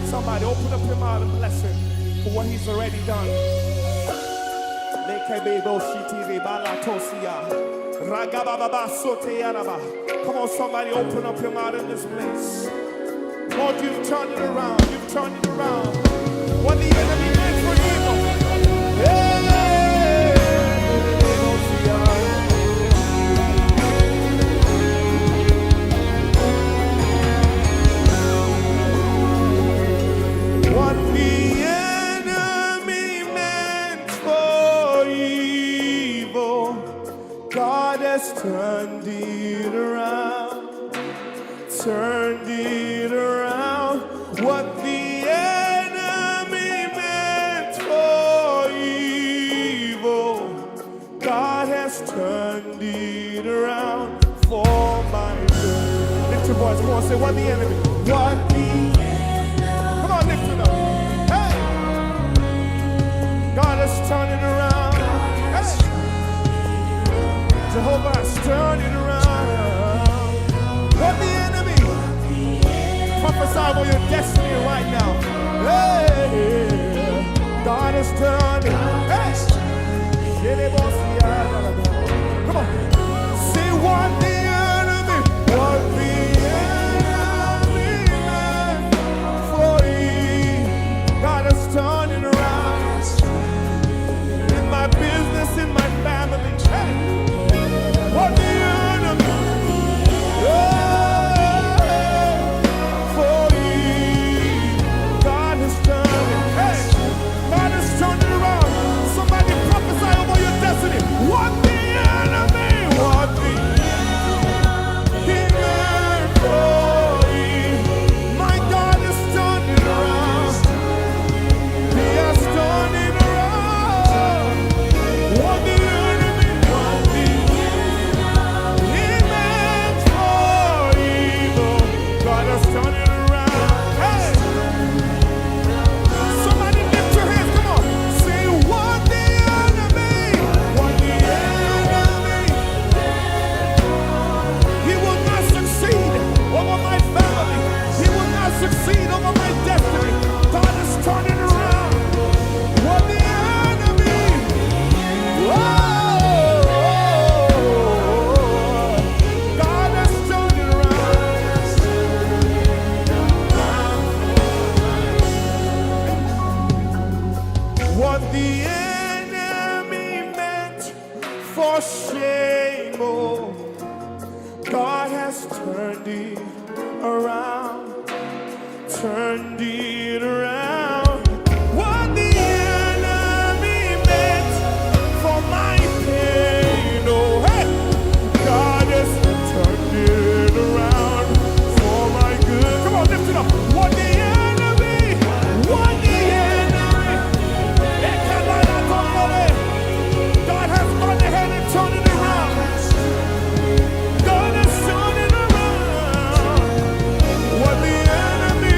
Somebody open up your mouth and bless him for what he's already done. Come on, somebody open up your mouth in this place. Lord, you've turned it around. You've turned it around. What the enemy meant for evil. What the enemy meant for evil, God has turned it around. Turned it around. What the enemy meant for evil, God has turned it around for my good. Lift your voice, come on, say what the enemy. What the enemy. Come on, lift it up. Hey! God has turned it around. Hey! Jehovah has turned it around. What the enemy. Prophesy over your destiny right now. Hey, God has done it. Hey. Come on. Say what the enemy meant for evil. God has turned it around. In my business, in my family. Hey. What the enemy. What the enemy, what the enemy meant for evil, my God has turned it around. He has turned it around. What the enemy meant for evil, God has turned it around. Hey, somebody lift your hands, come on, say what the enemy. Over my family, he will not succeed over my destiny. God is turning around. What the enemy, God has turned it around. What the enemy meant for shame, oh, God has turned it around, turned it around. What the enemy meant for my pain, oh hey, God has turned it around for my good. Come on, lift it up. What the enemy, what the enemy, God has gone ahead and turned it around. God has turned it around. What the enemy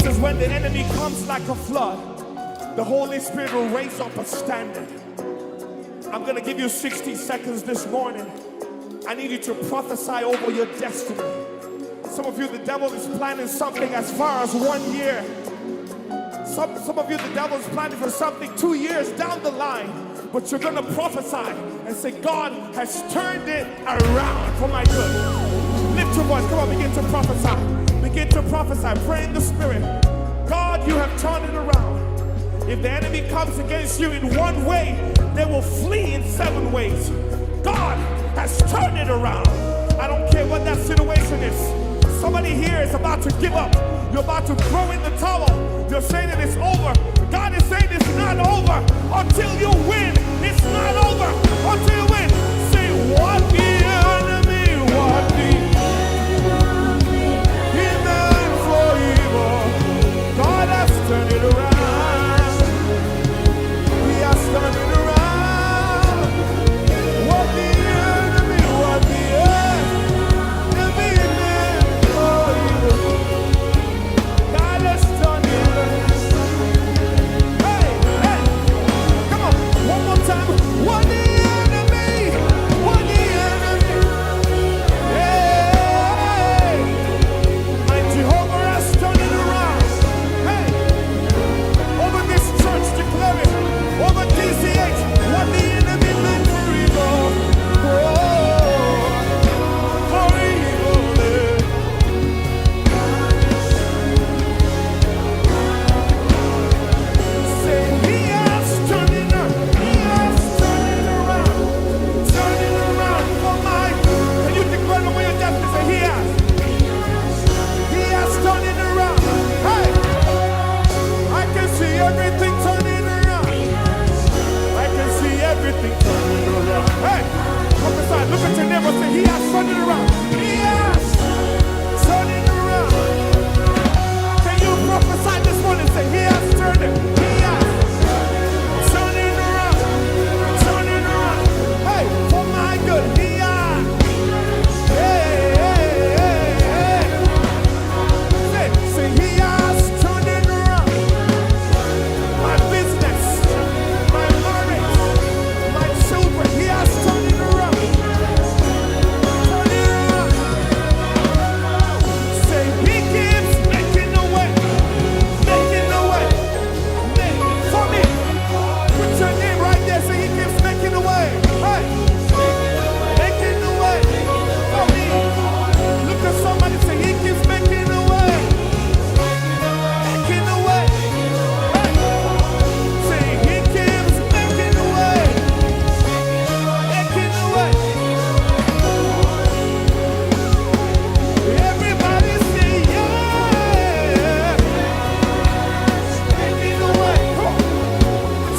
says when the enemy comes like a flood, the Holy Spirit will raise up a standard. I'm going to give you 60 seconds this morning. I need you to prophesy over your destiny. Some of you, the devil is planning something as far as 1 year. Some of you, the devil is planning for something 2 years down the line. But you're going to prophesy and say, God has turned it around for my good. Lift your voice. Come on, begin to prophesy. Begin to prophesy. Pray in the Spirit. God, you have turned it around. If the enemy comes against you in one way, they will flee in 7 ways. God has turned it around. I don't care what that situation is. Somebody here is about to give up. You're about to throw in the towel. You're saying that it's over. God is saying it's not over until you win. It's not over until you win. Say, what the enemy, what the he meant for evil, God has turned it around. He has turned it around. What the enemy, what the enemy meant for evil, God has turned it around. Hey, hey, come on, one more time. What the enemy, what the enemy, hey, my Jehovah has turned it around. Hey, over this church, declare it. Over DCH, what the enemy meant for evil, for evil. Say, he has turned it around. He has turned it around. Turn it around for my. Can you declare over your destiny? Say, he has. He has turned it around. Hey, I can see everything turning around. I can see everything turning around. Hey, prophesy. Look at your neighbor. Say, he has turned it around. He has turned it around. Can you prophesy this morning? Say, he has turned it. He has turned it around. Turn it around. Hey, for my good. He has. Hey, hey, hey, hey. Say, he has turned it around. My business, my marriage, my children, he has turned it around. Turn it around. Say, he keeps making a way. Making a way. For me. Put your name right there. Say, he keeps making a way. Hey. Making a way. For me. Look at somebody. Say, he keeps making a way. Making a way. Hey. Say, he keeps making a way. Making a way. Everybody say, yeah. Making a way. Come on.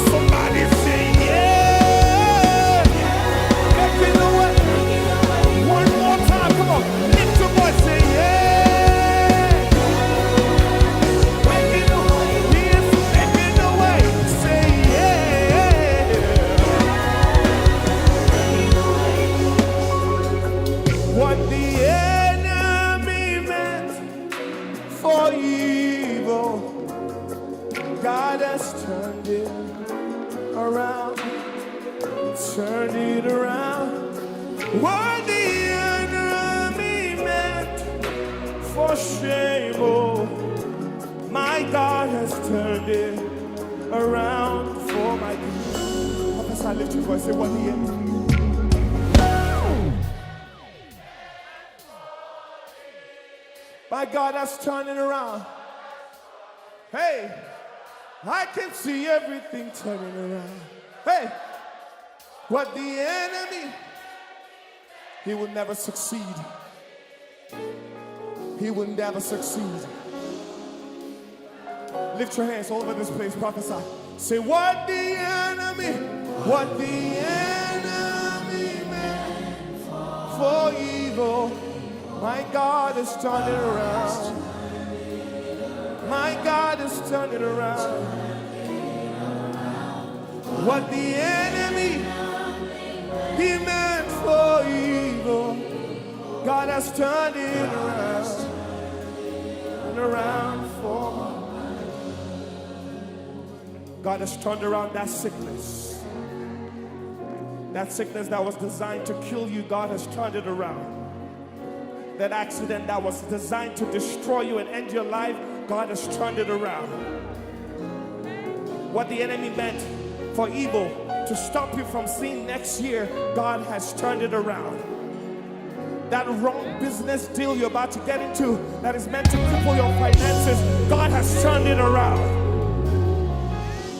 Somebody say, yeah. Making a way. One more time. Come on. Lift your voice. Say, yeah. Making a way. He is making a way. Say, yeah. What the enemy meant for evil, God has turned it around. Turned it around. What the enemy meant for shame, oh, my God has turned it around for my good. Prophesy, lift your voice, say, what the enemy. My God has turned it around. Hey, I can see everything turning around. Hey, what the enemy, he will never succeed. He will never succeed. Lift your hands all over this place, prophesy. Say, what the enemy meant for evil, my God has turned it around. My God has turned it around. What the enemy, he meant for evil, God has turned it around and around for me. God has turned around that sickness. That sickness that was designed to kill you, God has turned it around. That accident that was designed to destroy you and end your life, God has turned it around. What the enemy meant for evil to stop you from seeing next year, God has turned it around. That wrong business deal you're about to get into that is meant to cripple your finances, God has turned it around.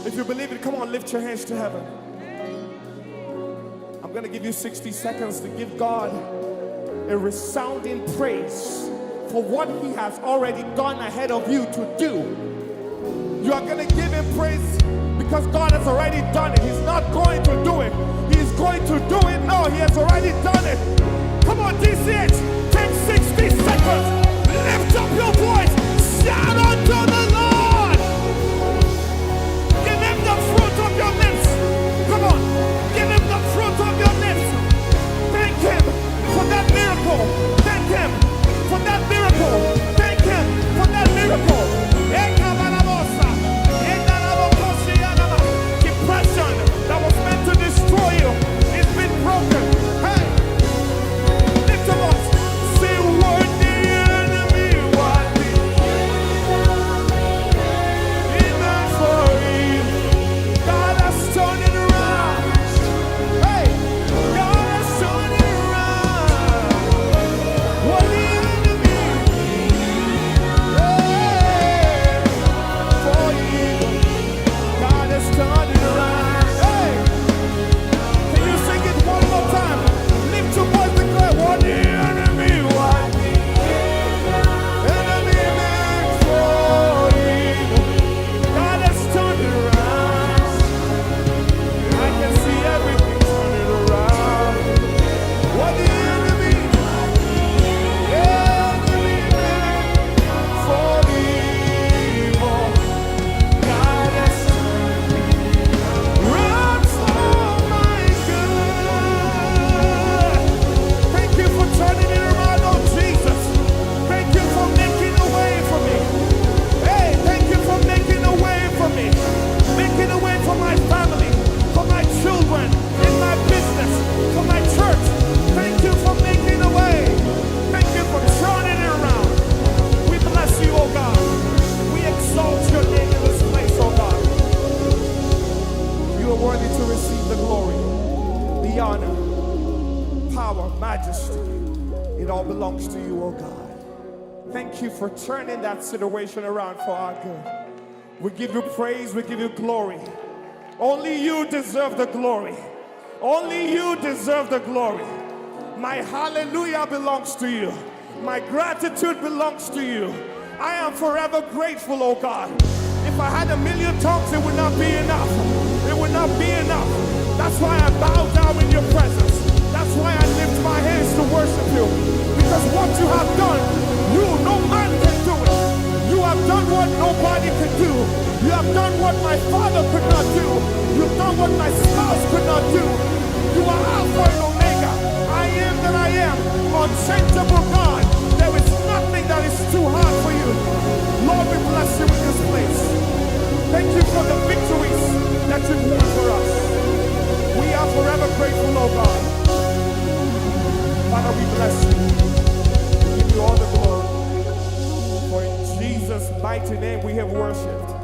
If you believe it, come on, lift your hands to heaven. I'm going to give you 60 seconds to give God a resounding praise for what He has already gone ahead of you to do. You are going to give Him praise because God has already done it. He's not going to do it. He's going to do it. No, He has already done it. Come on, DCH, take 60 seconds. Lift up your voice. Shout unto the Lord. Give Him the fruit of your lips. Come on, give Him the fruit of your lips. Thank Him for that miracle. Thank Him for that miracle. Thank Him for that miracle. Depression that was meant to destroy you, it's been broken. Hey, lift your voice. Say, what the enemy wanted, He meant for evil. God has turned it around. Hey, God has turned it around. What the enemy for evil, God has turned it around. Hey, can you sing it one more time? Lift your voice, declare, what the enemy wanted, enemy meant for evil, God has turned it around. I can see everything turning around. What the enemy meant for evil, God has turned around for my good. Thank you for turning it around, oh Jesus. Thank you for making a way for me. Hey, thank you for making a way for me. Making a way for my family, for my children, in my business, for my church. Thank you for making a way. Thank you for turning it around. We bless you, oh God. We exalt your name in this place, oh God. You are worthy to receive the glory, the honor, power, majesty. It all belongs to you, oh God. Thank you for turning that situation around for our good. We give you praise, we give you glory. Only you deserve the glory. Only you deserve the glory. My hallelujah belongs to you. My gratitude belongs to you. I am forever grateful, oh God. If I had 1,000,000 tongues, it would not be enough. It would not be enough. That's why I bow down in your presence. That's why I lift my hands to worship you. Because what you have done, no man can do it. You have done what nobody can do. You have done what my father could not do. You've done what my spouse could not do. You are Alpha and Omega. I am that I am. Unchangeable God. There is nothing that is too hard for you. Lord, we bless you in this place. Thank you for the victories that you've won for us. We are forever grateful, oh God. Father, we bless you. We give you all the glory. For in Jesus' mighty name we have worshipped.